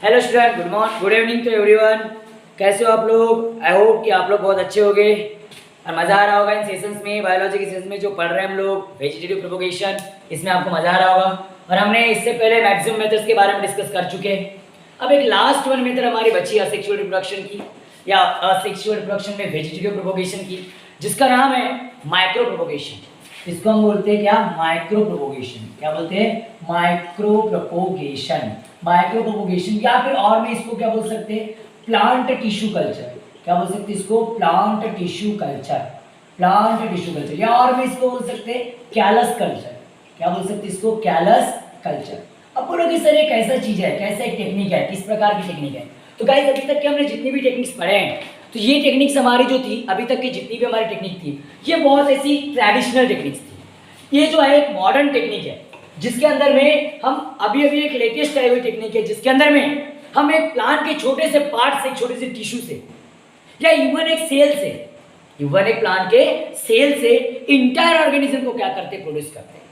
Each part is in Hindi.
Hello student, good morning, good evening to everyone. कैसे हो आप लोग? आई होप कि आप लोग बहुत अच्छे होंगे और मज़ा आ रहा होगा इन सेशंस में, बायोलॉजी के सेशंस में जो पढ़ रहे हैं हम लोग वेजिटेटिव प्रोपोगेशन। इसमें आपको मज़ा आ रहा होगा और हमने इससे पहले मैक्सिमम मेथड्स के बारे में डिस्कस कर चुके हैं। अब एक लास्ट वन मेथड हमारी बची है असेक्सुअल रिप्रोडक्शन की या असेक्सुअल रिप्रोडक्शन में वेजिटेटिव प्रोपोगेशन की, जिसका नाम है माइक्रो प्रोपोगेशन। इसको हम बोलते हैं क्या? Micro propagation. क्या बोलते हैं? Micro propagation. माइक्रो प्रोपोगेशन या फिर और में इसको क्या बोल सकते हैं? Plant tissue culture. क्या बोल सकते हैं इसको? Plant tissue culture. Plant tissue culture या और में इसको बोल सकते हैं कैलस कल्चर। क्या बोल सकते हैं इसको? Callus culture. अब बोलोगे सर ये कैसा चीज है, कैसा एक टेक्निक है, किस प्रकार की टेक्निक है? तो गाइस अभी तक के हमने जितनी भी टेक्निक्स पढ़े हैं, तो ये टेक्निक्स हमारी जो थी अभी तक की जितनी भी हमारी टेक्निक थी, ये बहुत ऐसी ट्रेडिशनल टेक्निक्स थी। ये जो है एक मॉडर्न टेक्निक है जिसके अंदर में हम अभी एक लेटेस्ट आई हुई टेक्निक है जिसके अंदर में हम एक प्लांट के छोटे से पार्ट से, छोटे से टिश्यू से या इवन एक सेल से, इवन एक प्लांट के सेल से इंटायर ऑर्गेनिज्म को क्या करते? प्रोड्यूस करते हैं।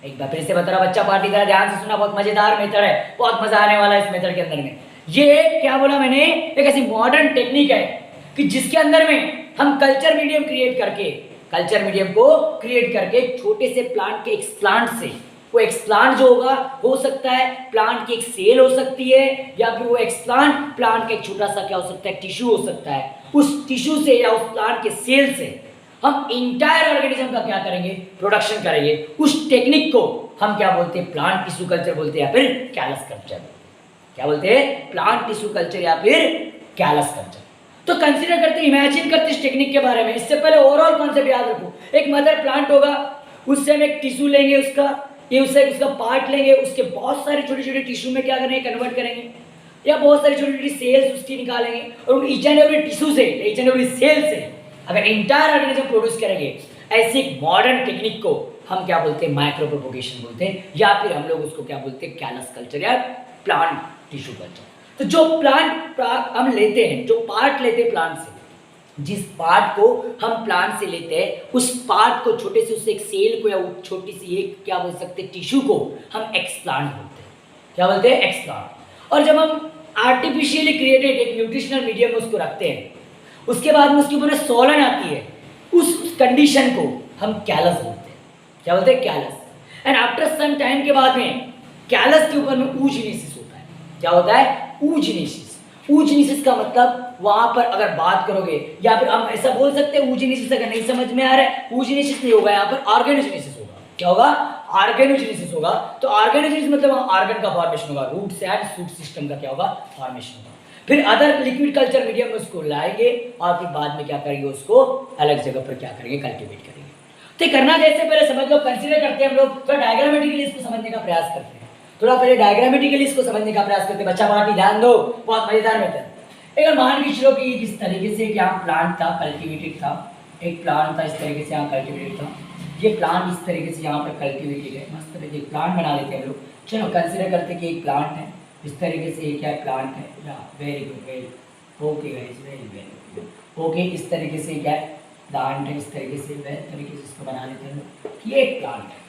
एक बार फिर से बता रहा, बच्चा पार्टी का ध्यान से सुना, बहुत मजेदार मेथड है, बहुत मजा आने वाला है इस मेथड के अंदर में। ये क्या बोला मैंने? एक ऐसी मॉडर्न टेक्निक है कि जिसके अंदर में हम कल्चर मीडियम क्रिएट करके, कल्चर मीडियम को क्रिएट करके छोटे से प्लांट के एक्सप्लांट से, वो एक्सप्लांट जो होगा हो सकता है प्लांट की एक सेल हो सकती है या फिर वो एक्सप्लांट प्लांट का एक छोटा सा क्या हो सकता है? टिश्यू हो सकता है। उस टिश्यू से या उस प्लांट के सेल से हम इंटायर ऑर्गेनिज्म का क्या करेंगे? प्रोडक्शन करेंगे। उस टेक्निक को हम क्या बोलते हैं? प्लांट टिश्यू कल्चर बोलते हैं या फिर कैलस कल्चर। क्या बोलते हैं? प्लांट टिश्यू कल्चर या फिर कैलस कल्चर। तो कंसीडर करते, इमेजिन करते इस टेक्निक के बारे में। इससे पहले ओवरऑल कॉन्सेप्ट याद रखो। एक मदर प्लांट होगा, उससे हम एक टिश्यू लेंगे, उसका पार्ट लेंगे, उसके बहुत सारे छोटे छोटे टिश्यू में क्या करेंगे? कन्वर्ट करेंगे या बहुत सारी छोटी छोटी सेल्स उसकी निकालेंगे और ईच एंड एवरी टिश्यू से, ईच एंड एवरी सेल से अगर इंटायर ऑर्गेनिज्म प्रोड्यूस करेंगे, ऐसी एक मॉडर्न टेक्निक को हम क्या बोलते हैं? माइक्रो प्रोपोगेशन बोलते हैं या फिर हम लोग उसको क्या बोलते हैं? कैलस कल्चर या प्लांट टिश्यू कल्चर। तो जो प्लांट हम लेते हैं, जो पार्ट लेते हैं प्लांट से, जिस पार्ट को हम प्लांट से लेते हैं, उस पार्ट को छोटे से, उस एक सेल को या छोटी सी एक क्या बोल सकते हैं? टिश्यू को हम एक्सप्लांट बोलते हैं। क्या बोलते हैं? एक्सप्लांट। और जब हम आर्टिफिशियली क्रिएटेड एक न्यूट्रिशनल मीडियम में उसको रखते हैं, उसके बाद में उसके ऊपर सोलन आती है, उस कंडीशन को हम कैलस बोलते हैं। क्या बोलते हैं? Callus. And after some time के बाद में कैलस के ऊपर में ऊजिनेसिस होता है। क्या होता है? ऊजिनेसिस। ऊजिनेसिस का मतलब वहां पर अगर बात करोगे या फिर हम ऐसा बोल सकते हैं, ऊजिनेसिस अगर नहीं समझ में आ रहा है, ऊजिनेसिस नहीं होगा, यहाँ पर ऑर्गेनोजेनेसिस होगा। क्या होगा? ऑर्गेनोजेनेसिस होगा। तो ऑर्गेनोजेनेसिस मतलब ऑर्गन का फॉर्मेशन होगा, रूट्स एंड शूट सिस्टम का क्या होगा? फॉर्मेशन होगा। फिर अदर लिक्विड कल्चर मीडियम में उसको लाएंगे और फिर बाद में क्या करेंगे? उसको अलग जगह पर क्या करेंगे? कल्टिवेट करेंगे। तो करना जैसे पहले समझ लो, कंसीडर करते हैं हम लोग, तो डायग्रामेटिकली इसको समझने का प्रयास करते हैं। थोड़ा पहले डायग्रामेटिकली इसको समझने का प्रयास करते हैं। बच्चा पार्टी ध्यान दो, बहुत मजेदार मेथड। एक मान के चलो कि इस तरीके से क्या प्लांट था, कल्टिवेटेड था, एक प्लांट था इस तरीके से यहाँ कल्टिवेटेड था, ये प्लांट इस तरीके से यहाँ पर कल्टिवेटेड है, मस्त तरीके एक प्लांट बना लेते हैं हम लोग। चलो कंसीडर करते हैं कि एक प्लांट है इस तरीके से, ये क्या प्लांट है? या very good, very okay guys, very very okay. इस तरीके से क्या है? प्लांट है, इस तरीके से वेरी तरीके से इसको बना लेते हैं। ये एक प्लांट है,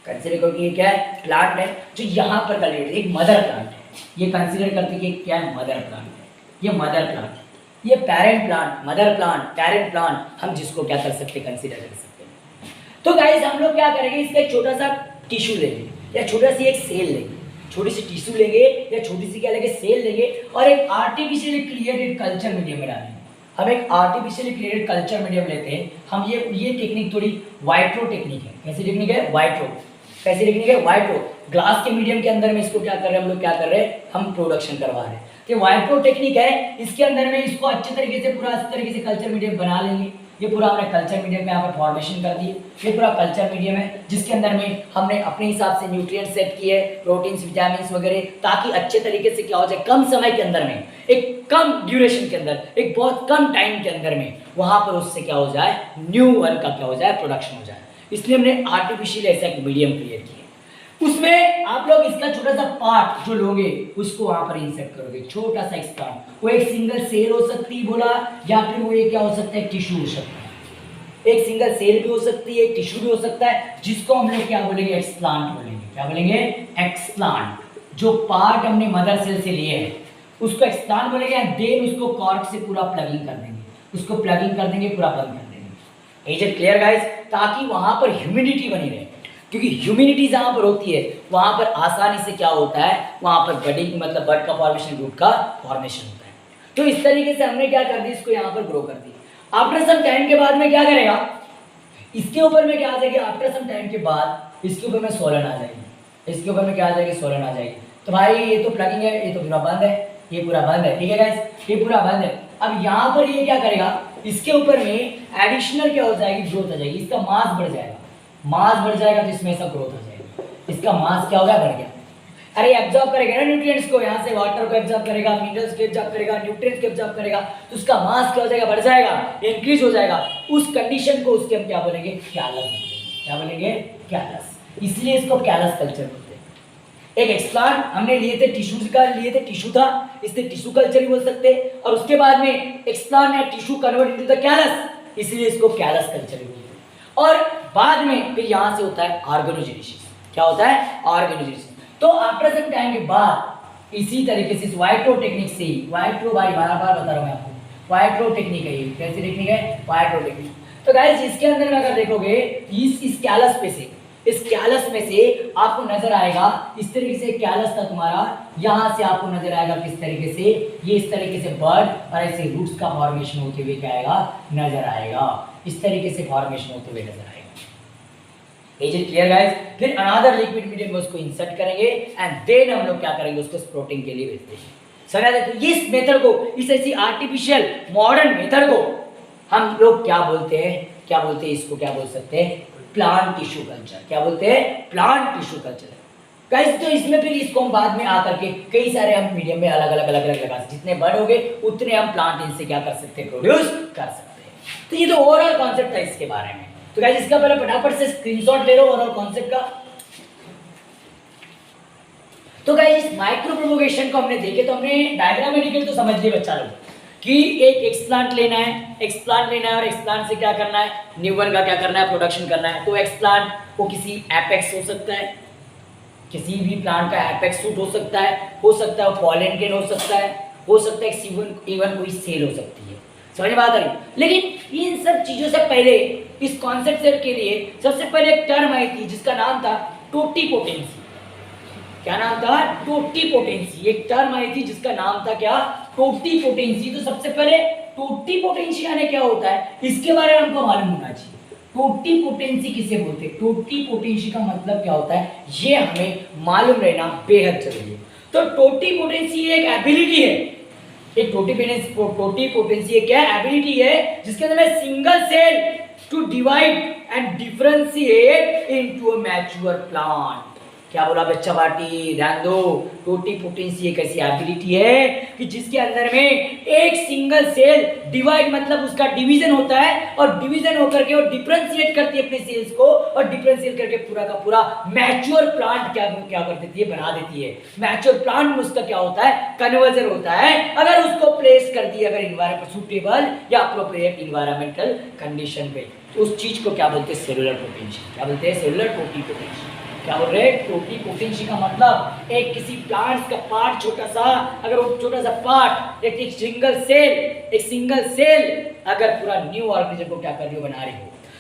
कंसीडर करो कि ये क्या है? प्लांट है जो यहाँ पर कल्टिवेटेड, एक मदर प्लांट है। ये कंसीडर करते कि क्या है? मदर प्लांट है। ये मदर प्लांट है, ये parent plant, mother plant, parent plant, हम जिसको क्या कर सकते हैं? कंसीडर कर सकते हैं। तो गाइस हम लोग क्या करेंगे? इसका एक छोटा सा टिश्यू लेंगे या छोटा सी एक सेल लेंगे, छोटी सी टिश्यू लेंगे या छोटी सी क्या लेंगे? सेल लेंगे और एक आर्टिफिशियली क्रिएटेड कल्चर मीडियम में डालेंगे। हम एक आर्टिफिशियली क्रिएटेड कल्चर मीडियम लेते हैं हम। ये टेक्निक थोड़ी वाइट्रो टेक्निक है। कैसी टेक्निक है? वाइट्रो। कैसी टेक्निक है? वाइट्रो। ग्लास के मीडियम के अंदर में इसको क्या कर रहे हैं हम लोग? क्या कर रहे हैं? हम प्रोडक्शन करवा रहे हैं। तो वाइट्रो टेक्निक है, इसके अंदर में इसको अच्छे तरीके से पूरा इस तरीके से कल्चर मीडियम बना लेंगे। ये पूरा हमने कल्चर मीडियम में यहाँ पर फॉर्मेशन कर दी। ये पूरा कल्चर मीडियम है जिसके अंदर में हमने अपने हिसाब से न्यूट्रिएंट सेट किए, प्रोटीन्स, विटामिन्स वगैरह, ताकि अच्छे तरीके से क्या हो जाए? कम समय के अंदर में, एक कम ड्यूरेशन के अंदर, एक बहुत कम टाइम के अंदर में वहां पर उससे क्या हो जाए? न्यू वन का क्या हो जाए? प्रोडक्शन हो जाए। इसलिए हमने आर्टिफिशियल ऐसा एक मीडियम क्रिएट किया। उसमें आप लोग इसका छोटा सा पार्ट जो लोगे उसको वहां पर इंसर्ट करोगे, छोटा सा एक्सप्लांट। वो एक सिंगल सेल हो सकती है बोला, या फिर वो ये क्या हो सकता है? टिश्यू हो सकता है। एक सिंगल सेल भी हो सकती है, एक टिश्यू भी हो सकता है, जिसको हम लोग क्या बोलेंगे? एक्सप्लांट बोलेंगे। क्या बोलेंगे? एक्सप्लांट। जो पार्ट हमने मदर सेल से लिए हैं उसको एक्सप्लांट बोलेंगे, देन उसको कॉर्क से पूरा प्लगिंग कर देंगे, उसको प्लगिंग कर देंगे, पूरा बंद कर देंगे। Is it clear guys? ताकि वहां पर ह्यूमिडिटी बनी रहे, क्योंकि ह्यूमिडिटी जहां पर होती है वहां पर आसानी से क्या होता है, वहां पर बडिंग मतलब बड का फॉर्मेशन, रूट का फॉर्मेशन होता है। तो इस तरीके से हमने क्या कर दी, इसको यहाँ पर ग्रो कर दिया। आफ्टर सम टाइम के बाद में क्या करेगा, इसके ऊपर में क्या आ जाएगी, आफ्टर सम टाइम के बाद इसके ऊपर में सोलन आ जाएगी, इसके ऊपर में क्या आ जाएगी, सोलन आ जाएगी। तो भाई ये तो प्लगिंग है, ये तो पूरा बंद है, ये पूरा बंद है, ठीक है गाइस, ये पूरा बंद है। अब यहाँ पर ये क्या करेगा, इसके ऊपर में एडिशनल क्या हो जाएगी, ग्रोथ आ जाएगी, इसका मास बढ़ जाएगा, मास बढ़ जाएगा तो इसमें ऐसा ग्रोथ हो जाएगा, इसका मास क्या होगा, बढ़ गया। अरे एब्जॉर्ब करेगा ना न्यूट्रिएंट्स को, यहाँ से वाटर को एब्जॉर्ब करेगा, मिनरल्स को एब्जॉर्ब करेगा, न्यूट्रिएंट्स को एब्जॉर्ब करेगा, तो उसका मास क्या हो जाएगा, बढ़ जाएगा, इंक्रीज हो जाएगा। उस कंडीशन को उसके हम क्या बोलेंगे, कैलस, क्या बोलेंगे, कैलस। इसलिए इसको कैलस कल्चर बोलते हैं। एक एक्सप्लांट हमने लिए थे, टिश्यू का लिए थे, टिश्यू था, इससे टिश्यू कल्चर ही बोल सकते हैं, और उसके बाद में एक्सप्लांट या tissue convert into the callus, इसलिए इसको कैलस कल्चर ही बोलते हैं। और बाद में फिर यहाँ से होता है ऑर्गेनोजेनेसिस। क्या होता है, ऑर्गेनोजेनेसिस। तो आफ्टर सम टाइम के बाद इसी तरीके से वाइट्रो टेक्निक से, वाइट्रो भाई बार बार बता रहा हूं मैं आपको, वाइट्रो टेक्निक है ये, कैसी टेक्निक है, वाइट्रो टेक्निक। तो गाइस इसके अंदर में अगर देखोगे इस कैलस पे से, इस कैलस में से आपको नजर आएगा इस तरीके से कैलस था तुम्हारा, यहाँ से आपको नजर आएगा किस तरीके से, ये इस तरीके से बर्ड और ऐसे रूट्स का फॉर्मेशन होते हुए क्या आएगा, नजर आएगा, इस तरीके से फॉर्मेशन होते हुए नजर आएगा। Is it clear guys? फिर अनदर लिक्विड मीडियम में उसको इंसर्ट करेंगे एंड देन हम लोग क्या करेंगे, उसको स्प्रोटिंग के लिए भेज देंगे। समझ आया? तो इस मेथड को, इस ऐसी आर्टिफिशियल मॉडर्न मेथड को हम लोग क्या बोलते हैं, क्या बोलते हैं इसको, क्या बोल सकते हैं, प्लांट टिश्यू कल्चर। क्या बोलते हैं, प्लांट टिश्यू कल्चर गाइस। तो इसमें फिर इसको हम बाद में आकर के कई सारे हम मीडियम में अलग अलग लगा सकते, जितने बड़ हो गए उतने हम प्लांट इनसे क्या कर सकते हैं, प्रोड्यूस कर सकते हैं। तो ये तो ओवरऑल कॉन्सेप्ट था इसके बारे में। तो गाइस इसका पहले फटाफट से स्क्रीनशॉट ले लो ओवरऑल कॉन्सेप्ट का। तो गाइस इस माइक्रो प्रोपोगेशन को हमने देखे, तो हमने डायग्रामेटिकली तो समझ लिए बच्चा लोग कि एक एक्सप्लांट लेना है, एक्सप्लांट लेना है और एक्सप्लांट से क्या करना है, न्यूबॉर्न का क्या करना है, प्रोडक्शन करना है। तो एक्सप्लांट को किसी एपेक्स हो सकता है, किसी भी प्लांट का एपेक्स सूट हो सकता है वो पॉलन ग्रेन हो सकता है, इवन कोई सेल हो सकती है। समझ में बात आ रही? लेकिन इन सब चीजों से पहले इस कॉन्सेप्ट के लिए सबसे पहले एक टर्म आई थी जिसका नाम था टोटीपोटेंसी। क्या नाम था, टोटीपोटेंसी। एक टर्म आई थी जिसका नाम था क्या, टोटीपोटेंसी। तो सबसे पहले टोटीपोटेंसी यानी क्या होता है इसके बारे में हमको मालूम होना चाहिए। टोटीपोटेंसी किसे बोलते हैं, टोटीपोटेंसी का मतलब क्या होता है, ये हमें मालूम रहना बेहद जरूरी है। तो टोटीपोटेंसी एक एबिलिटी है, एक टोटीपोटेंसी एक क्या एबिलिटी है जिसके अंदर में single cell to divide and differentiate into a mature plant. क्या बोला बच्चा पार्टी, ध्यान दो। टोटीपोटेंसी एक ऐसी एबिलिटी है कि जिसके अंदर में एक सिंगल सेल डिवाइड मतलब उसका डिवीजन होता है और डिवीजन होकर के वो डिफरेंशिएट करती है अपने सेल्स को और डिफरेंशिएट करके पूरा का पूरा मैच्योर प्लांट क्या कर देती है, बना देती है। मैच्योर प्लांट में उसका क्या होता है, कन्वर्जन होता है अगर उसको प्लेस कर दिया अगर एनवायरनमेंट सूटेबल या अप्रोप्रिएट एनवायरमेंटल कंडीशन पे, तो उस चीज को क्या बोलते हैं, सेलुलर पोटेंशियल। क्या बोलते हैं, सेलुलर टोटीपोटेंसी। क्या बोल रहे हैं, टोटीपोटेंसी का मतलब एक किसी प्लांट्स का पार्ट छोटा सा, अगर वो छोटा सा पार्ट एक सिंगल सेल अगर पूरा न्यू ऑर्गेनिज्म को क्या कर रही हो, बना रही हो।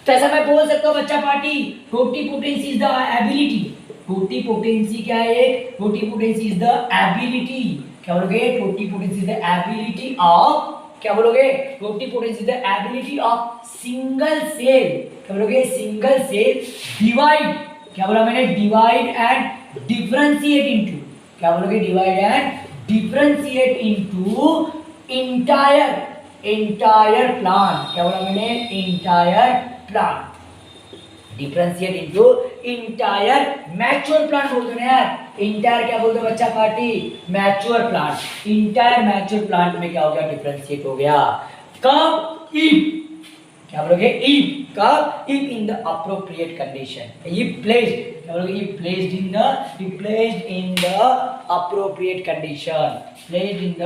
तो ऐसा मैं बोल सकता हूँ बच्चा party, totipotency is the ability. Totipotency क्या है, टोटीपोटेंसी इज द एबिलिटी। क्या बोलोगे, totipotency is the ability of, क्या बोलोगे, totipotency is the ability of single cell. क्या बोलोगे, सिंगल सेल डिवाइड, क्या बोला मैंने, डिवाइड एंड डिफरेंशिएट इनटू, क्या बोलोगे, divide and differentiate into entire plant. क्या बोला मैंने, entire plant, differentiate into entire mature plant बोलते हैं यार। इंटायर क्या बोलते हैं बच्चा party, mature plant. Entire mature plant में क्या हो गया, डिफरेंशिएट हो गया। कब, इफ, क्या बोलोगे, इफ, कब, if in the appropriate condition. If placed, क्या बोलोगे, if placed in the appropriate condition, placed in the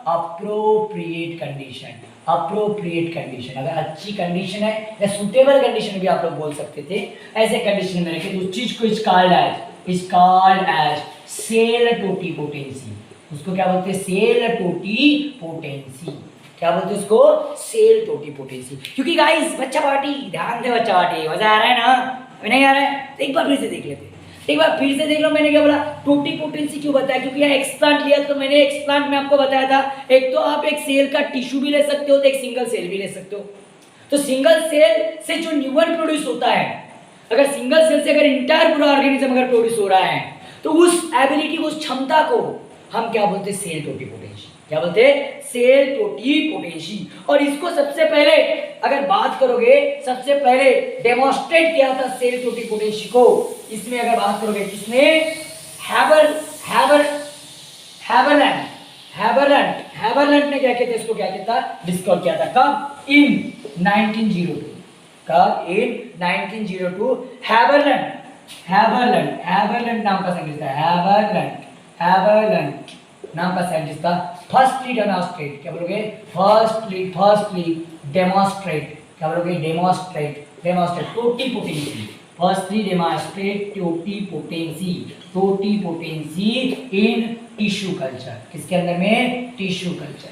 appropriate condition. Appropriate condition अगर अच्छी कंडीशन है या सुटेबल कंडीशन भी आप लोग बोल सकते थे, ऐसे कंडीशन में रखें तो उस चीज को is called as cell totipotency. उसको क्या बोलते हैं? Cell totipotency. क्या बोलते हैं उसको? Cell totipotency. क्योंकि गाइस बच्चा पार्टी, ध्यान दे बच्चा पार्टी, मजा आ रहा है ना? अभी नहीं आ रहा है तो एक बार फिर से देख लेते हैं। एक बार फिर से देख लो। मैंने क्या बोला? टोटिपोटेंसी क्यों बताया? क्योंकि यहाँ एक्सप्लांट लिया तो मैंने एक्सप्लांट में आपको बताया था, एक तो आप एक सेल का टिश्यू भी ले सकते हो, तो एक सिंगल सेल भी ले सकते हो। तो सिंगल सेल से जो न्यूरॉन प्रोड्यूस होता है, अगर सिंगल सेल से अगर इंटायर पूरा ऑर्गेनिज्म अगर प्रोड्यूस हो रहा है, तो उस एबिलिटी को, उस क्षमता को हम क्या बोलते हैं? Cell totipotency. क्या बोलते हैं? Cell totipotency. और इसको सबसे पहले अगर बात करोगे, सबसे पहले डेमोन्स्ट्रेट किया था सेल टोटिपोटेंसी को, इसमें अगर बात करोगे किसने? हैबरलैंड ने क्या कहते हैं इसको? क्या कहता? डिस्कवर किया था। कब? इन 1902। कब? इन 1902। हैबरलैंड नाम का साइंटिस्ट था। हैबरलैंड नाम का साइंटिस्ट था। फर्स्टली डेमोन्स्ट्रेट, क्या बोलोगे? फर्स्टली डेमोन्स्ट्रेट, क्या बोलोगे? Demonstrate totipotency. Firstly demonstrate totipotency in tissue culture. किसके अंदर में? Tissue culture.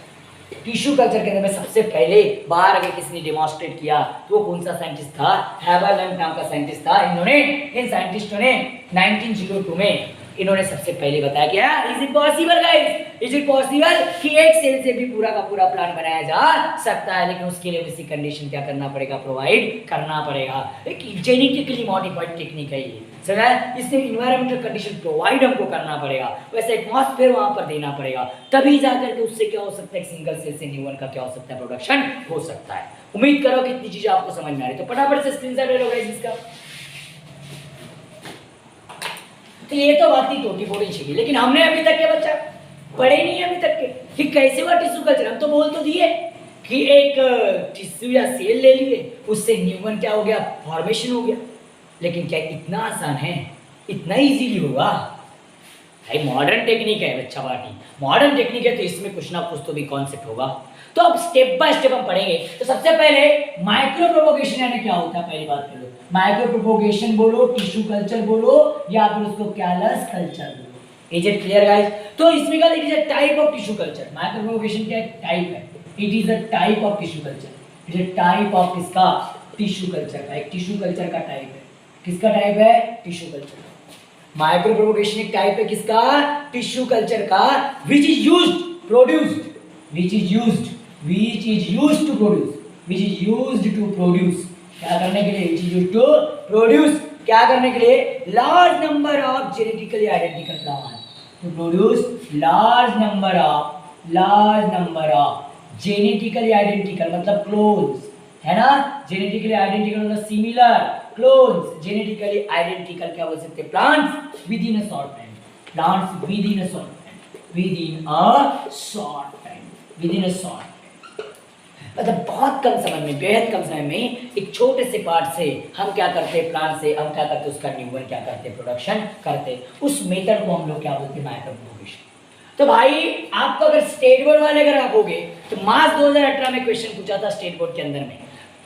टिश्यू कल्चर के अंदर में सबसे पहले बार अगर किसने डेमोन्स्ट्रेट किया तो वो कौन सा साइंटिस्ट था? हैबरलैंड नाम का साइंटिस्ट था। इन साइंटिस्टों ने 1902 में इन्होंने सबसे पहले बताया कि is it possible guys? Is it possible कि एक सेल से भी पूरा का पूरा प्लांट बनाया जा सकता है? लेकिन उसके लिए उसी कंडीशन क्या करना पड़ेगा? प्रोवाइड करना पड़ेगा। एक जेनेटिकली मॉडिफाइड टेक्निक है ये, समझा? इसमें इन्वायरमेंटल कंडीशन प्रोवाइड हमको करना पड़ेगा, वैसे एटमॉस्फेयर वहां पर देना पड़ेगा, तभी जाकर के उससे क्या हो सकता है? सिंगल सेल से न्यूरॉन का क्या हो सकता है? प्रोडक्शन हो सकता है। उम्मीद करो कि इतनी चीजें आपको समझ में आ रही है, तो फटाफट से स्क्रीनशॉट ले लो गाइस इसका। तो ये तो बात ही टोटिपोटेंसी की, लेकिन हमने अभी तक के बच्चा पढ़े नहीं है अभी तक के कि कैसे हुआ टिश्यू कल्चर। हम तो बोल तो दिए कि एक टिश्यू या सेल ले लिए, उससे न्यूरॉन क्या हो गया? फॉर्मेशन हो गया। लेकिन क्या इतना आसान है? इतना इजीली होगा? भाई मॉडर्न टेक्निक है बच्चा पार्टी, मॉडर्न टेक्निक है, तो इसमें कुछ ना कुछ तो भी कॉन्सेप्ट होगा। तो अब स्टेप बाय स्टेप हम पढ़ेंगे। तो सबसे पहले माइक्रो प्रोपोगेशन यानी क्या होता है? पहली बात कर लो, माइक्रो प्रोपोगेशन बोलो, टिश्यू कल्चर बोलो, या फिर उसको कैलस कल्चर बोलो। Is it clear guys? तो इसमें क्या? It is a type of tissue culture. Micro propagation क्या टाइप है? It is a type of tissue culture. It is a type of किसका? टिश्यू कल्चर का। एक टिश्यू कल्चर का टाइप है। किसका टाइप है? Tissue culture. माइक्रो प्रोपोगेशन एक टाइप है किसका? टिश्यू कल्चर का, which is used to produce क्या करने के लिए? which is used to produce क्या करने के लिए? large number of genetically identical plants, to produce large number of genetically identical मतलब clones, है ना? genetically identical मतलब similar, clones, genetically identical क्या बोल सकते हैं? plants within a short time, मतलब बहुत कम समय में, बेहद कम समय में एक छोटे से पार्ट से हम क्या करते हैं? प्लांट से हम क्या करते हैं? उसका न्यूरॉन क्या करते हैं? प्रोडक्शन करते हैं। उस मेथड को हम लोग क्या बोलते हैं? Micro propagation. तो भाई आपको अगर स्टेट बोर्ड वाले अगर आप होगे तो मार्च 2018 में क्वेश्चन पूछा था स्टेट बोर्ड के अंदर में,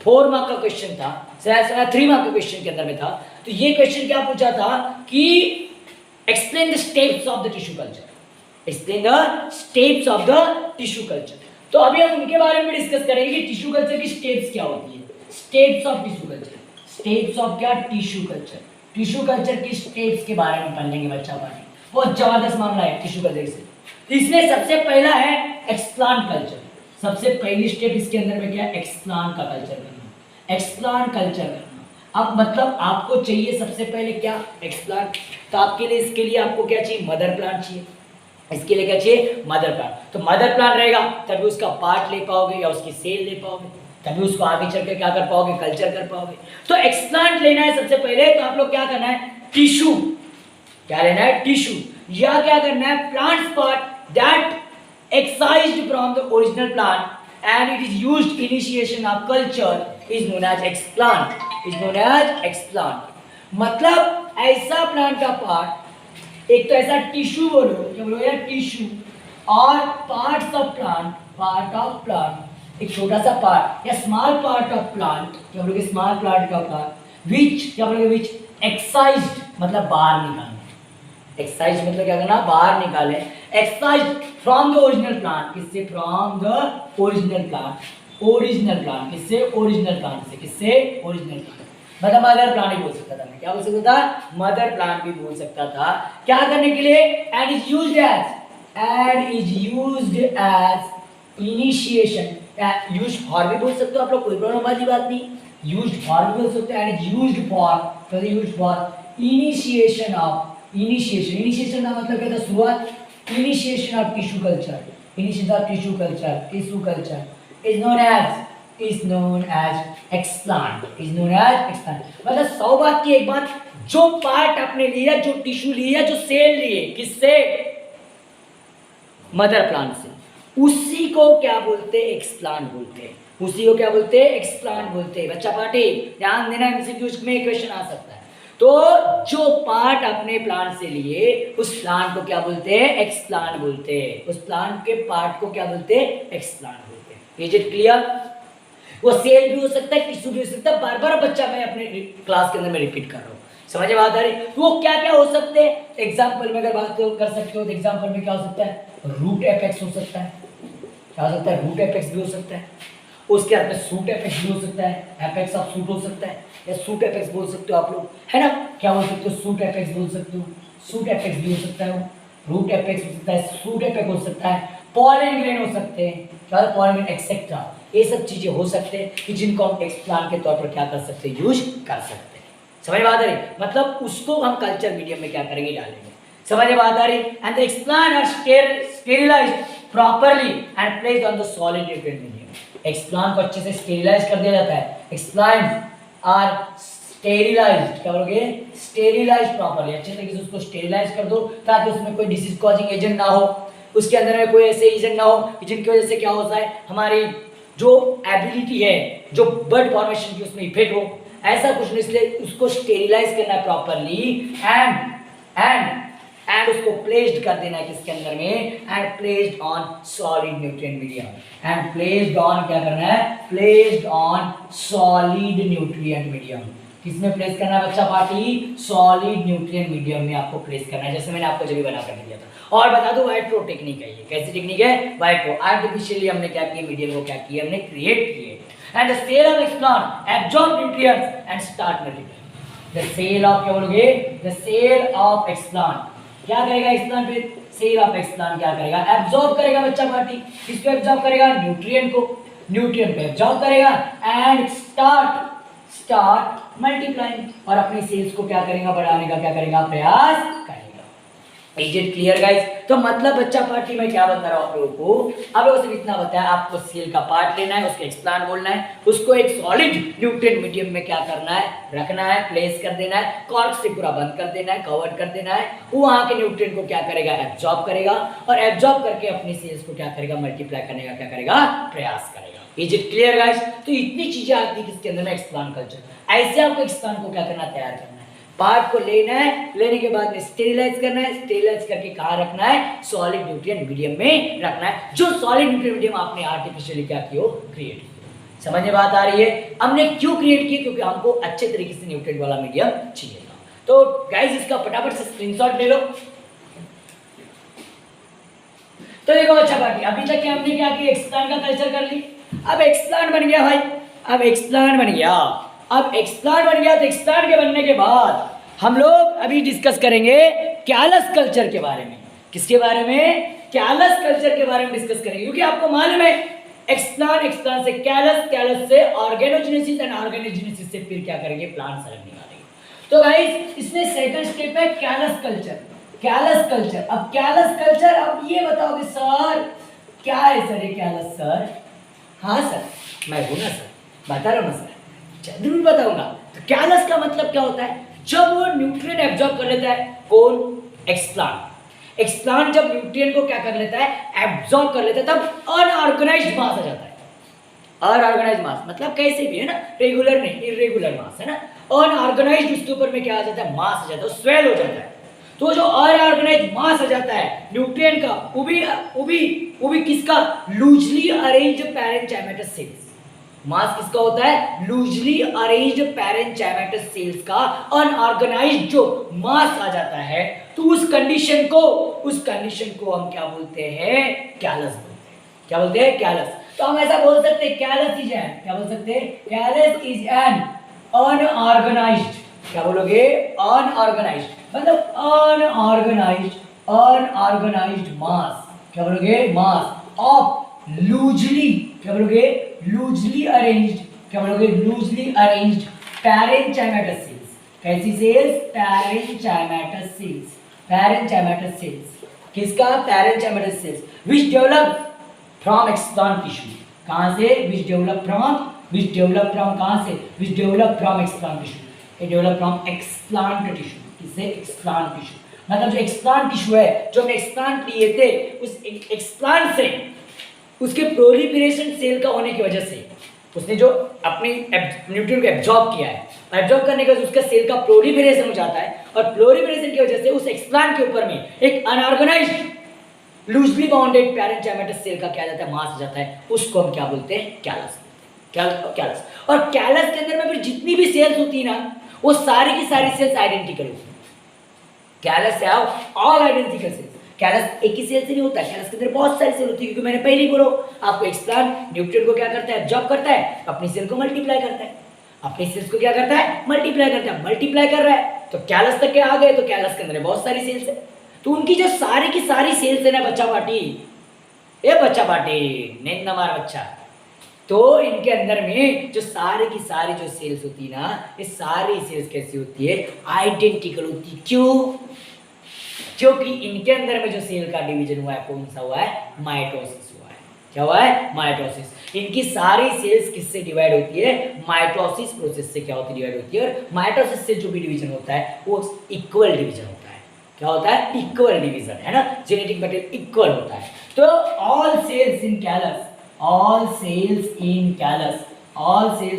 4 मार्क का क्वेश्चन था, 3 मार्क का क्वेश्चन के अंदर में था। तो ये क्वेश्चन क्या पूछा था कि explain the steps of the tissue culture, explain the steps of the tissue culture. तो अभी हम उनके बारे में डिस्कस करेंगे कि टिश्यू कल्चर की स्टेप्स क्या होती है। Steps of tissue culture, steps of क्या? Tissue culture. टिश्यू कल्चर की स्टेप्स के बारे में पढ़ लेंगे बच्चा पानी, बहुत जबरदस्त मामला है टिश्यू कल्चर से। तो इसमें सबसे पहला है एक्सप्लांट कल्चर। सबसे पहली स्टेप इसके अंदर में क्या है? एक्सप्लांट का कल्चर करना, एक्सप्लांट कल्चर करना। अब मतलब आपको चाहिए सबसे पहले क्या? एक्सप्लांट। तो आपके लिए, इसके लिए आपको क्या चाहिए? मदर प्लांट चाहिए। इसके लिए क्या चाहिए? Mother plant. तो मदर प्लांट रहेगा तभी उसका पार्ट ले पाओगे या उसकी सेल ले पाओगे, तभी उसको आगे चल के क्या कर पाओगे? कल्चर कर पाओगे। तो एक्सप्लांट लेना है सबसे पहले, तो आप लोग क्या करना है? टिश्यू। क्या लेना है? टिश्यू। या क्या करना है? Plants part that excised from the original plant and it is used initiation of culture is known as explant, is known as explant। मतलब ऐसा प्लांट का पार्ट, एक तो ऐसा टिश्यू बोलो, क्या बोलो यार? टिश्यू। और parts of plant, part of plant, एक छोटा सा पार्ट या स्मॉल पार्ट ऑफ प्लांट, क्या बोलोगे? स्मॉल पार्ट का पार्ट, विच क्या बोलोगे? विच एक्साइज्ड मतलब बाहर निकालना, एक्सरसाइज मतलब क्या करना, बाहर निकाले, exercise from the original plant, किससे, from the original plant, original plant किससे, ओरिजिनल प्लांट से, किससे, ओरिजिनल प्लांट, मतलब मदर प्लांट भी बोल सकता था मैं, क्या बोल सकता था, मदर प्लांट भी बोल सकता था, क्या करने के लिए, and is used as initiation, used for भी बोल सकते हो आप लोग, कोई प्रॉब्लम वाली बात नहीं, यूज्ड फॉर भी बोल सकते हो, एंड इज यूज्ड फॉर, तो used for initiation of, initiation का मतलब क्या था, शुरुआत, initiation of tissue culture, initiation of tissue culture is known as explant, मतलब 100 बात की एक बात, जो पार्ट आपने लिया, जो टिश्यू लिया, जो सेल लिए, किससे, मदर प्लांट से, उसी को क्या बोलते हैं, एक्सप्लांट बोलते हैं, उसी को क्या बोलते हैं, एक्सप्लांट बोलते हैं। बच्चा पार्टी ध्यान देना, एमसीक्यूज में क्वेश्चन आ सकता है। तो जो पार्ट अपने प्लांट से लिए, उस प्लांट को क्या बोलते हैं, एक्सप्लांट बोलते हैं, उस प्लांट के पार्ट को क्या बोलते हैं, एक्सप्लांट बोलते हैं। Is it clear? वो सेल भी हो सकता है, टिश्यू भी हो सकता है, बार बार बच्चा मैं अपने क्लास के अंदर में रिपीट कर रहा हूँ, समझ में बात आ रही? तो वो क्या क्या हो सकते हैं, एग्जाम्पल में अगर बात कर सकते हो तो एग्जाम्पल में क्या हो सकता है, रूट एपेक्स हो सकता है, क्या हो सकता है, रूट एपेक्स भी हो सकता है, उसके बाद में सूट एपेक्स भी हो सकता है, एपेक्स ऑफ सूट हो सकता है, या सूट एपेक्स बोल सकते हो आप लोग, है ना, क्या बोल सकते हो, सूट एपेक्स बोल सकते हो, सूट एपेक्स भी हो सकता है, रूट एपेक्स हो सकता है, सूट एपेक्स हो सकता है, पॉलन ग्रेन हो सकते हैं, क्या पॉलन ग्रेन एक्सेट्रा, ये सब चीजें हो सकते हैं कि जिनको हम एक्सप्लांट के तौर पर क्या कर सकते हैं, यूज कर सकते हैं। समझ में बात आ रही? मतलब उसको हम कल्चर मीडियम में क्या करेंगे, डालेंगे। समझ में बात आ रही? And the explant are sterilized properly and placed on the solid nutrient medium. Explant को अच्छे से स्टेरिलाइज कर दिया जाता है, एक्सप्लांट आर स्टेरिलाइज्ड, क्या बोलोगे, स्टेरिलाइज्ड प्रॉपर्ली, अच्छे तरीके से उसको स्टेरिलाइज कर दो ताकि उसमें कोई डिसीज कॉजिंग एजेंट ना हो, उसके अंदर में कोई ऐसे एजेंट ना हो कि जिनकी वजह से क्या होता है, हमारी जो एबिलिटी है, जो ब्लड फॉर्मेशन की उसमें इफेक्ट हो, ऐसा कुछ नहीं, इसलिए उसको स्टेरिलाइज करना है प्रॉपर्ली एंड उसको प्लेस्ड कर देना है किसके अंदर में, and placed on solid nutrient medium, and placed on क्या करना है, placed on solid nutrient medium. किसमें प्लेस करना है बच्चा पार्टी, सॉलिड न्यूट्रिएंट मीडियम में आपको प्लेस करना है, जैसे मैंने आपको जब भी बना कर दिया था। और बता दो व्हाइट प्रो टेक्निक है ये, कैसी टेक्निक है, व्हाइट प्रो, आर्टिफिशियली हमने क्या किया, मीडियम को क्या किया, हमने क्रिएट किए, and the cell of explant absorb nutrients and start multiply. The cell of, क्या बोलोगे, द सेल ऑफ एक्सप्लांट क्या करेगा, एक्सप्लांट पे सेल ऑफ एक्सप्लांट क्या करेगा, एब्जॉर्ब करेगा बच्चा पार्टी, किसको एब्जॉर्ब करेगा, न्यूट्रिएंट को, न्यूट्रिएंट पे एब्जॉर्ब करेगा एंड स्टार्ट मल्टीप्लाइंग, और अपनी सेल्स को क्या करेगा, बढ़ाने का क्या करेगा, प्रयास करेगा। Is it clear guys? तो मतलब बच्चा पार्टी में क्या बता रहा हूं आप लोगों को, अब लोगों से इतना बताया, आपको सेल का पार्ट लेना है, उसके एक्सप्लांट बोलना है, उसको एक सॉलिड न्यूट्रिएंट मीडियम में क्या करना है, रखना है, प्लेस कर देना है, कॉर्क से पूरा बंद कर देना है, कवर कर देना है, वो वहां के न्यूट्रिएंट को क्या करेगा, एब्जॉर्ब करेगा, और एब्जॉर्ब करके अपनी सेल्स को क्या करेगा, मल्टीप्लाई करने का क्या करेगा, प्रयास करेगा। Is it clear guys? तो इतनी चीजें आती है किसके अंदर में, एक्सप्लांट कल्चर। ऐसे आपको एक्सप्लांट को क्या करना, तैयार करना है, पार्ट को लेना है, लेने के बाद में स्टेरिलाइज करना है, स्टेरिलाइज करके कहाँ रखना है, सॉलिड न्यूट्रिएंट मीडियम में रखना है, जो सॉलिड न्यूट्रिएंट मीडियम आपने आर्टिफिशियली क्या किया, क्रिएट किया। समझ में बात आ रही है? हमने क्यों क्रिएट किया, क्योंकि हमको अच्छे तरीके से न्यूट्रिएंट वाला मीडियम चाहिए था। तो गाइस इसका फटाफट से स्क्रीनशॉट ले लो। तो देखो अच्छा बाकी अभी तक हमने क्या किया, एक्सप्लांट का कल्चर कर ली, अब एक्सप्लांट बन गया भाई, अब एक्सप्लांट बन गया, अब एक्सप्लांट बन गया, तो एक्सप्लांट के बनने के बाद हम लोग अभी डिस्कस करेंगे कैलस कल्चर के बारे में। किसके बारे में, कैलस कल्चर के बारे में डिस्कस करेंगे, क्योंकि आपको मालूम है एक्सप्लांट से कैलस, कैलस से ऑर्गेनोजेनेसिस एंड ऑर्गेनोजेनेसिस से फिर क्या करेंगे, प्लांट्स अलग निकालेंगे। तो गाइस इसमें सेकंड स्टेप है कैलस कल्चर, कैलस कल्चर। अब कैलस कल्चर, अब ये बताओगे सर क्या है सर ये कैलस सर? हाँ सर मैं हूं ना सर, बता रहा हूं ना सर, जरूर बताऊंगा। तो कैलस का मतलब क्या होता है, जब वो न्यूट्रिएंट एब्जॉर्ब कर लेता है, कौन, एक्सप्लांट। एक्सप्लांट जब न्यूट्रिएंट को क्या कर लेता है, एब्जॉर्ब कर लेता है, तब अनऑर्गेनाइज्ड मास आ जाता है। अनऑर्गेनाइज्ड मास मतलब कैसे भी है ना, रेगुलर नहीं, इरेगुलर मास है ना, अनऑर्गेनाइज्ड उसके ऊपर में क्या आ जाता है, मास आ जाता है, स्वेल हो जाता है। तो जो अनऑर्गेनाइज्ड मास आ जाता है न्यूट्रिएंट का, वो भी किसका, लूजली अरेंज्ड पैरेंचाइमेटस सेल्स। मास किसका होता है, लूजली अरेंज्ड पैरेंचाइमेटस सेल्स का अनऑर्गेनाइज्ड जो मास आ जाता है, तो उस कंडीशन को हम क्या बोलते हैं? कैलस बोलते हैं। क्या बोलते हैं? कैलस। तो हम ऐसा बोल सकते हैं कैलस इज एन, क्या बोल सकते हैं? कैलस इज एन अनऑर्गेनाइज्ड, क्या बोलोगे? अनऑर्गेनाइज्ड मतलब अनऑर्गेनाइज्ड मास, क्या बोलोगे? मास ऑफ लूजली, क्या बोलोगे? लूजली अरेंज्ड, क्या बोलोगे? Loosely arranged parenchymatous cells. कैसी cells? Parenchymatous cells. Parenchymatous cells किसका? Parenchymatous cells which develop from explant tissue. कहां से? विच डेवलप फ्रॉम कहां से? Which develop from explant tissue. ये डेवलप फ्रॉम एक्सप्लांट टिश्यू। किससे? Explant tissue. मतलब जो एक्सप्लांट टिश्यू है, जो हमने एक्सप्लांट लिए थे, उस एक्सप्लांट से उसके प्रोलिफरेशन सेल का होने की वजह से उसने जो अपनी न्यूट्रिएंट को एब्जॉर्ब किया है, एब्जॉर्ब करने के बाद उसका सेल का प्रोलिफरेशन हो जाता है और प्रोलिफरेशन की वजह से उस एक्सप्लांट के ऊपर में एक अनऑर्गेनाइज्ड लूजली बाउंडेड पैरेंचाइमेटस सेल का क्या जाता है? मास जाता है। उसको हम क्या बोलते हैं? कैलस। कैलस। और कैलस के अंदर में फिर जितनी भी सेल्स होती है ना, वो सारी की सारी सेल्स आइडेंटिकल होती है। Callus have all identical sales. Callus एक ही सेल से नहीं होता, कैलस के अंदर बहुत सारी सेल होती है, क्योंकि मैंने पहले ही बोला आपको एक्सप्लांट न्यूट्रिएंट को क्या करता है? एब्जॉर्ब करता है, अपनी सेल को मल्टीप्लाई करता है। अपनी सेल्स को क्या करता है? मल्टीप्लाई करता है। मल्टीप्लाई कर रहा है तो कैलस तक क्या आ गए? तो कैलस के अंदर बहुत सारी सेल्स है, तो उनकी जो सारी की सारी सेल्स है ना बच्चा पार्टी, ये बच्चा पार्टी नींद न मार बच्चा, तो इनके अंदर में जो सारी की सारी जो सेल्स होती है ना, ये सारी सेल्स कैसी होती है? आइडेंटिकल होती है। क्यों? क्योंकि इनके अंदर में जो सेल का डिवीजन हुआ है, कौन सा हुआ है? माइटोसिस हुआ है। क्या हुआ है? माइटोसिस। इनकी सारी सेल्स किससे डिवाइड होती है? माइटोसिस प्रोसेस से क्या होती है? डिवाइड होती है। और माइटोसिस से जो भी डिवीजन होता है वो इक्वल डिवीजन होता है। क्या होता है? इक्वल डिवीजन, है ना? जेनेटिक मटेरियल इक्वल होता है। तो all cells in callus, all cells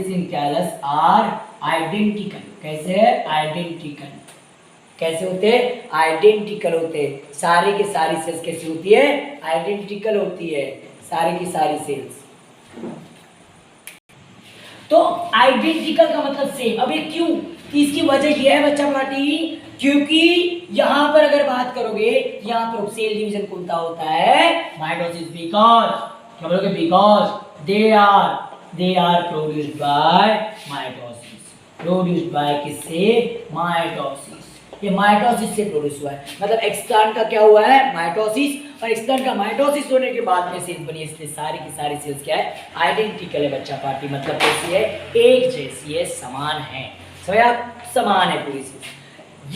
in callus are identical. कैसे? आइडेंटिकल। कैसे होते हैं? आइडेंटिकल होते हैं। सारी की सारी सेल्स कैसी होती है? आइडेंटिकल होती है, सारी की सारी सेल्स। तो आइडेंटिकल का मतलब सेम। अब ये क्यों? इसकी वजह यह है बच्चा पार्टी, क्योंकि यहां पर अगर बात करोगे, यहां पर सेल डिवीजन कौन सा होता है? माइटोसिस। बिकॉज क्या बोलोगे? Because they are produced by mitosis. Produced by किससे? माइटोसिस। ये माइटोसिस से प्रोड्यूस हुआ है। मतलब एक्सप्लांट का क्या हुआ है? माइटोसिस। और एक्सप्लांट का माइटोसिस होने के बाद में सेल्स बनी, इसलिए सारी की सारी सेल्स क्या है? आइडेंटिकल है बच्चा पार्टी। मतलब कैसी है? एक जैसी है, समान है। समझा? समान है पूरी सेल्स।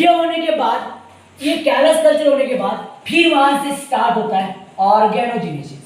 ये होने के बाद, ये कैलस कल्चर होने के बाद फिर वहां से स्टार्ट होता है ऑर्गेनोजेनेसिस।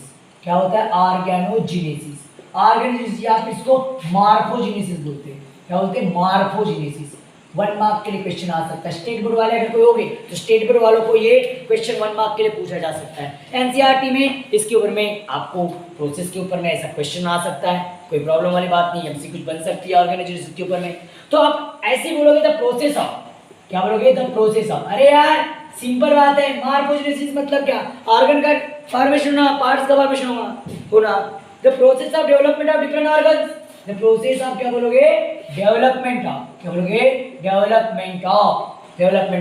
क्या होता है? ऑर्गेनोजेनेसिस। ऑर्गेनोजेनेसिस या फिर इसको मॉर्फोजेनेसिस बोलते हैं। क्या बोलते हैं? मॉर्फोजेनेसिस। 1 मार्क के लिए क्वेश्चन आ सकता है। स्टेट बोर्ड वाले अगर कोई होंगे तो स्टेट बोर्ड वालों को ये क्वेश्चन 1 मार्क के लिए पूछा जा सकता है। एनसीईआरटी में इसके ऊपर में आपको प्रोसेस के ऊपर में ऐसा क्वेश्चन आ सकता है, कोई प्रॉब्लम वाली बात नहीं, एमसी कुछ बन सकती है ऑर्गेनाइजेशन के ऊपर में। तो आप ऐसे बोलोगे द प्रोसेस ऑफ, क्या बोलोगे? The process of. अरे यार सिंपल बात है। मॉर्फोजेनेसिस मतलब क्या? ऑर्गन का फॉर्मेशन होना, पार्ट्स का फॉर्मेशन होना। The process of development of different organs. The process of क्या बोलोगे? Development of. क्या बोलोगे? डेवलपमेंट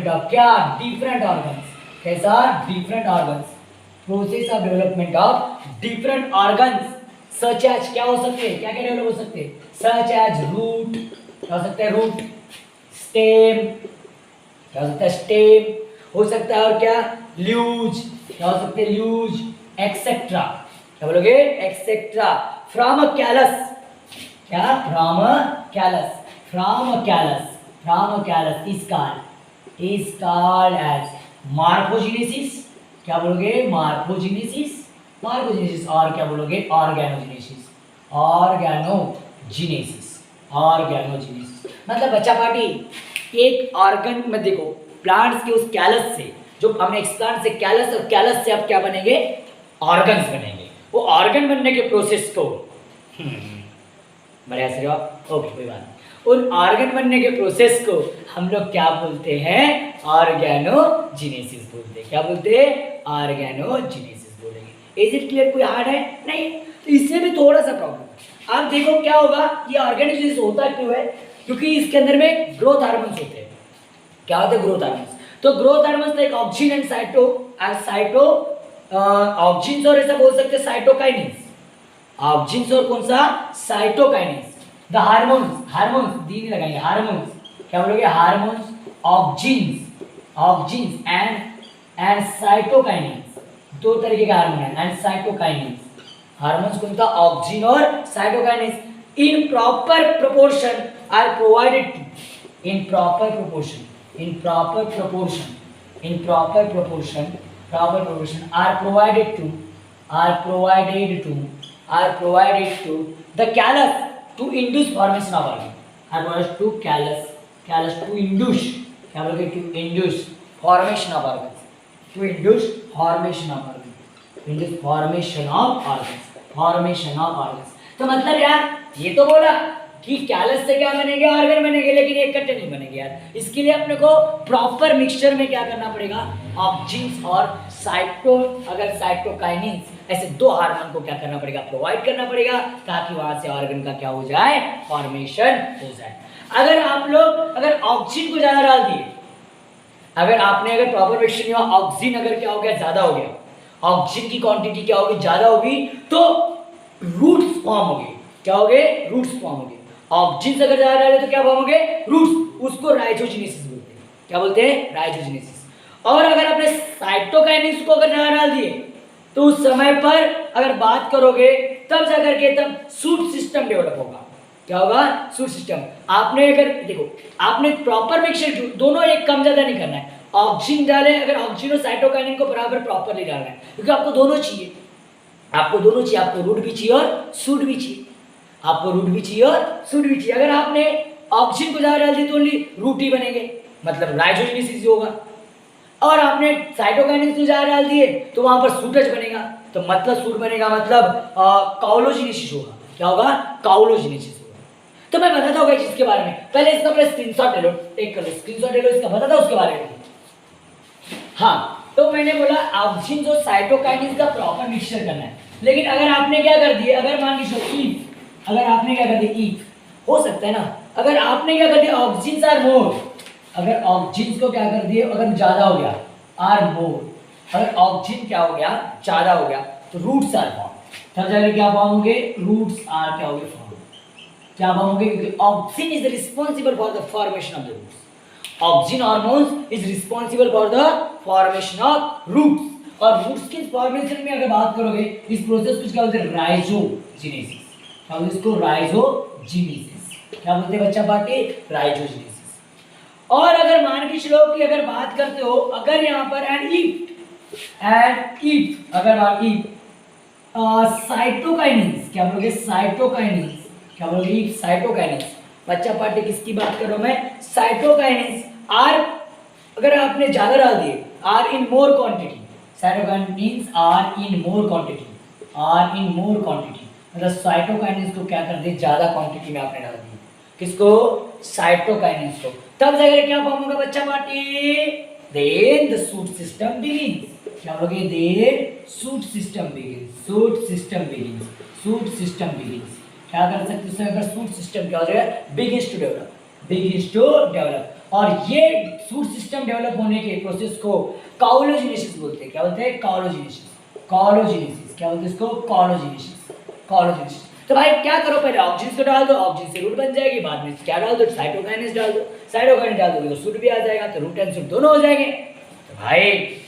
ऑफ क्या? Different organs. कैसा? Different organs. Process of development of different organs such as क्या हो सकते हैं? क्या क्या डेवलप हो सकते हैं? Such as root. क्या हो सकता है? रूट। स्टेम। क्या हो सकता है? स्टेम हो सकता है। और क्या? ल्यूज। क्या हो सकते हैं? ल्यूज। एक्सेट्रा। क्या बोलोगे? एक्सेट्रा। From a callus. क्या? From a callus. From a callus is called as morphogenesis। क्या बोलोगे? morphogenesis। और क्या बोलोगे? organogenesis। मतलब बच्चा पार्टी एक ऑर्गन में देखो, प्लांट्स के उस कैलस से, जो हमने एक्सप्लांट से कैलस, और कैलस से अब क्या बनेंगे? ऑर्गन्स बनेंगे। वो ऑर्गन बनने के प्रोसेस को बढ़िया से ओके कोई बात नहीं, उन ऑर्गन बनने के प्रोसेस को हम लोग क्या बोलते हैं? ऑर्गेनोजेनेसिस बोलते हैं। क्या बोलते हैं? ऑर्गेनोजेनेसिस बोलेंगे। Is it clear? कोई हार्ड है? नहीं। तो इससे भी थोड़ा सा प्रॉब्लम है। आप देखो क्या होगा, ये ऑर्गेनोजेनेसिस होता क्यों है? क्योंकि इसके अंदर में ग्रोथ हार्मोन्स होते हैं। क्या होते हैं? Growth hormones. तो growth hormones like auxin and cytokinin और ऐसा बोल सकते हैं साइटोकाइनेस, ऑक्सिन और कौन सा साइटोकाइनेस। द हार्मोन्स दी नहीं लगाएंगे, हार्मोन्स क्या बोलोगे, हार्मोन्स ऑक्सिन एंड साइटोकाइनेस, दो तरीके के हार्मोन है, एंड साइटोकाइनेस। हार्मोन्स कौन सा, ऑक्सिन और cytokinins in proper proportion are provided to, in proper proportion are provided to the callus to induce formation of organ, are provided to callus to induce, क्या बोलोगे, to induce formation of organs, to induce formation of organs। तो मतलब यार ये तो बोला कि कैलस से क्या बनेंगे, ऑर्गन बनेंगे, लेकिन एक इकट्ठे नहीं बनेंगे यार। इसके लिए अपने को प्रॉपर मिक्सचर में क्या करना पड़ेगा, ऑक्सिन और अगर साइटोकाइनेस, ऐसे दो हार्मोन को क्या करना पड़ेगा, प्रोवाइड करना पड़ेगा, ताकि वहां से ऑर्गन का क्या हो जाए, फॉर्मेशन हो जाए। अगर आप लोग अगर ऑक्सिन को ज्यादा डाल दिए, अगर आपने अगर प्रॉपर मिक्सचर में ऑक्सिन अगर क्या हो गया, ज्यादा हो गया, ऑक्सिन की क्वांटिटी क्या होगी, ज्यादा होगी, तो रूट्स फॉर्म हो गए, क्या हो गए, रूट्स फॉर्म हो गए। ऑक्सिन अगर ज्यादा डाले तो क्या फॉर्म हो गए, रूट्स, उसको राइजोजेनेसिस बोलते हैं, क्या बोलते हैं, राइजोजेनेसिस। और अगर आपने साइटोकाइनेस को अगर ज्यादा डाल दिए तो उस समय पर अगर बात करोगे तब जाकर के तब सूट सिस्टम डेवलप होगा, क्या होगा, सूट सिस्टम। आपने अगर देखो, आपने प्रॉपर मिक्सचर दोनों एक कम ज्यादा नहीं करना है, ऑक्सिन डाले, अगर ऑक्सिन और साइटोकाइनेस को बराबर प्रॉपरली डालना है, क्योंकि आपको दोनों चाहिए, आपको रूट भी चाहिए और सूट भी चाहिए, आपको रूट भी चाहिए और सूट भी चाहिए। अगर आपने ऑक्सिन को ज्यादा डाल दिया तो ओनली रूट ही बनेंगे, मतलब राइजोजेनेसिस होगा, और आपने साइटोकाइनेस को ज्यादा डाल दिए तो वहां पर सूटज बनेगा, तो मतलब सूट बनेगा, मतलब काउलोजेनेसिस होगा, क्या होगा, काउलोजेनेसिस होगा। तो मैं बताता हूँ इसके बारे में, पहले इसका अपना स्क्रीनशॉट ले लो, टेक कर लो, स्क्रीनशॉट ले लो, इसका बताता हूँ उसके बारे में। हाँ, तो मैंने बोला ऑक्सिन और साइटोकाइनेस का प्रॉपर मिक्सचर करना है, लेकिन अगर आपने क्या कर दिया, अगर मान लीजिए अगर आपने क्या कर दिया, हो सकता है ना, अगर आपने क्या कर दिया, ऑक्सिन आर मोर, अगर ऑक्सिन को क्या कर दिए, अगर ज्यादा हो गया, आर मोर, अगर ऑक्सिन क्या हो गया, ज्यादा हो गया, तो रूट्स आर फॉर्म, तब जाकर क्या फॉर्म होंगे, रूट्स आर क्या होंगे, फॉर्म, क्या फॉर्म होंगे, क्योंकि auxin is responsible for the formation of the roots, auxin hormones is responsible for the formation of roots. और रूट्स की फॉर्मेशन में अगर बात करोगे, इस प्रोसेस को क्या बोलते हैं, राइजोजेनेसिस, क्या बोलते हैं इसको, राइजोजेनेसिस, क्या बोलते हैं बच्चा पार्टी, राइजोजेनेसिस। और अगर मान के चलो कि अगर बात करते हो, अगर यहाँ पर एंड इफ अगर साइटोकाइनेस, क्या बोलोगे, साइटोकाइनेस, क्या बोलोगे, इफ साइटोकाइनेस, बच्चा पार्टी किसकी बात कर रहा हूं मैं, साइटोकाइनेस आर, अगर आपने ज्यादा डाल दिए, are in more quantity, cytokinins are in more quantity, मतलब साइटोकाइनेस को क्या कर दे, ज्यादा क्वांटिटी में आपने डाल दी, किसको, साइटोकाइनेस को, तब जाकर क्या फॉर्म होगा बच्चा party, then the shoot system begins, क्या बोलोगे, देन सूट सिस्टम बिगिंस, क्या कर सकते हैं, अगर सूट सिस्टम क्या हो जाएगा, बिगिंस टू डेवलप, और ये सूट सिस्टम डेवलप होने के प्रोसेस को काउलोजेनेसिस बोलते हैं, क्या बोलते हैं, काउलोजेनेसिस, क्या बोलते हैं इसको, काउलोजेनेसिस। तो भाई क्या करो, पहले ऑक्सिन को डाल दो, ऑक्सिन से रूट बन जाएगी, बाद में क्या डाल दो, साइटोकाइनेस डाल दो, साइटोकाइनेस डाल दोगे तो सूट भी आ जाएगा, तो रूट एंड सूट दोनों हो जाएंगे। तो भाई एक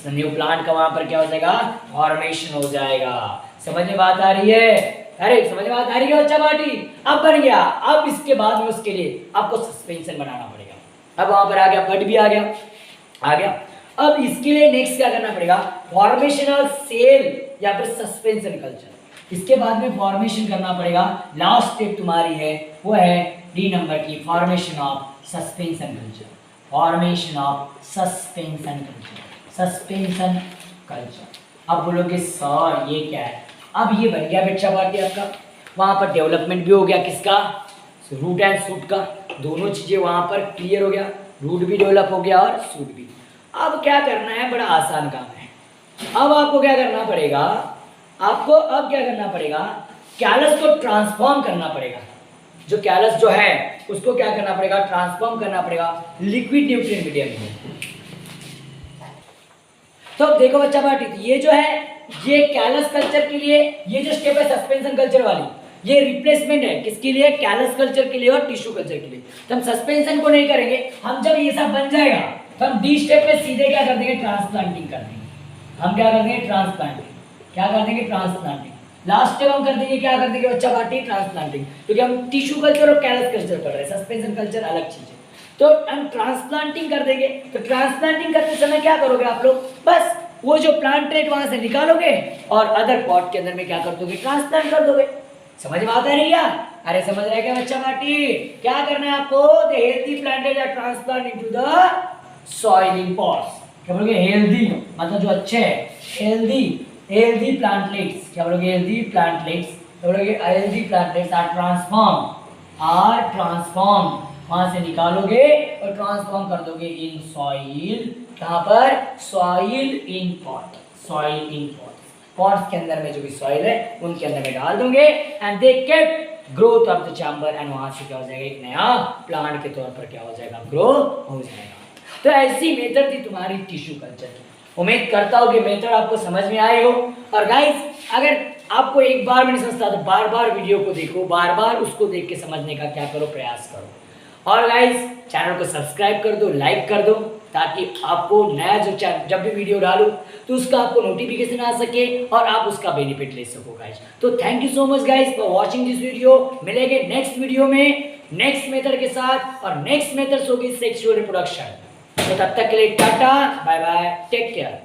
न्यू प्लांट का वहां पर क्या हो जाएगा, फॉर्मेशन हो जाएगा। समझ में बात आ रही है, अरे समझ में बात आ रही है बच्चा पार्टी, अब बन गया। अब इसके बाद में उसके लिए आपको सस्पेंशन बनाना पड़ेगा, अब वहां पर आ गया, बड भी आ गया। अब इसके लिए नेक्स्ट क्या करना पड़ेगा, फॉर्मेशन ऑफ सेल या फिर सस्पेंशन कल्चर। इसके बाद में फॉर्मेशन करना पड़ेगा, लास्ट स्टेप तुम्हारी है वो है डी नंबर की, फॉर्मेशन ऑफ सस्पेंशन कल्चर। अब बोलोगे सर ये क्या है, अब ये बन गया बच्चा पार्टी आपका, वहां पर डेवलपमेंट भी हो गया किसका, रूट एंड सूट का, दोनों चीजें वहां पर क्लियर हो गया, रूट भी डेवलप हो गया और सूट भी। अब क्या करना है, बड़ा आसान काम है। अब आपको क्या करना पड़ेगा, कैलस को ट्रांसफॉर्म करना पड़ेगा, जो कैलस जो है उसको क्या करना पड़ेगा, ट्रांसफॉर्म करना पड़ेगा लिक्विड न्यूट्रिएंट मीडियम में। तो अब देखो बच्चा पार्टी, तो ये जो है ये कैलस कल्चर के लिए, ये जो स्टेप है सस्पेंशन कल्चर वाली, ये रिप्लेसमेंट है किसके लिए, कैलस कल्चर के लिए और टिश्यू कल्चर के लिए। तो हम सस्पेंशन को नहीं करेंगे, हम जब ये सब बन जाएगा तो हम डी स्टेप में सीधे क्या कर देंगे, ट्रांसप्लांटिंग कर देंगे। हम क्या कर देंगे, ट्रांसप्लांटिंग, क्या कर देंगे, ट्रांसप्लांटिंग। लास्ट स्टेप हम कर देंगे, क्या कर देंगे बच्चा पार्टी, ट्रांसप्लांटिंग, क्योंकि हम टिश्यू कल्चर और कैलस कल्चर कर रहे हैं, सस्पेंशन कल्चर अलग चीज है। तो हम ट्रांसप्लांटिंग कर देंगे। तो ट्रांसप्लांटिंग करते समय क्या करोगे आप लोग, बस वो जो प्लांटेट वहां से निकालोगे और अदर पॉट के अंदर में क्या कर दोगे, ट्रांसप्लांट कर दोगे। समझ में आता है नहीं यार, अरे समझ रहे क्या बच्चा पार्टी, क्या करना है आपको, the healthy plantlet are transplant into the soil in pots. क्या बोलोगे, हेल्दी मतलब जो अच्छे है, हेल्दी प्लांटलेट्स, क्या बोलोगे, हेल्दी प्लांटलेट्स, क्या बोलोगे, हेल्दी प्लांटलेट्स आर ट्रांसफॉर्म, वहां से निकालोगे और ट्रांसफॉर्म कर दोगे इन सॉइल, कहां पर, soil in pot, soil in pot, pots के अंदर में जो भी सॉइल है उनके अंदर में डाल दोगे and they kept growth of the chamber, and वहां से क्या हो जाएगा, एक नया प्लांट के तौर पर क्या हो जाएगा, ग्रो हो जाएगा। तो ऐसी मेथड थी तुम्हारी टिश्यू कल्चर की। उम्मीद करता हूँ कि मेथड आपको समझ में आए हो। और गाइस अगर आपको एक बार में नहीं समझता तो बार बार वीडियो को देखो, बार बार उसको देख के समझने का क्या करो, प्रयास करो। और गाइस चैनल को सब्सक्राइब कर दो, लाइक कर दो, ताकि आपको नया जो जब भी वीडियो डालूं तो उसका आपको नोटिफिकेशन आ सके और आप उसका बेनिफिट ले सको गाइस। तो thank you so much guys for watching this video. मिलेंगे नेक्स्ट वीडियो में नेक्स्ट मेथड के साथ, और नेक्स्ट मेथड होगी सेक्सुअल रिप्रोडक्शन। तो तब तक के लिए टाटा, बाय बाय, टेक केयर।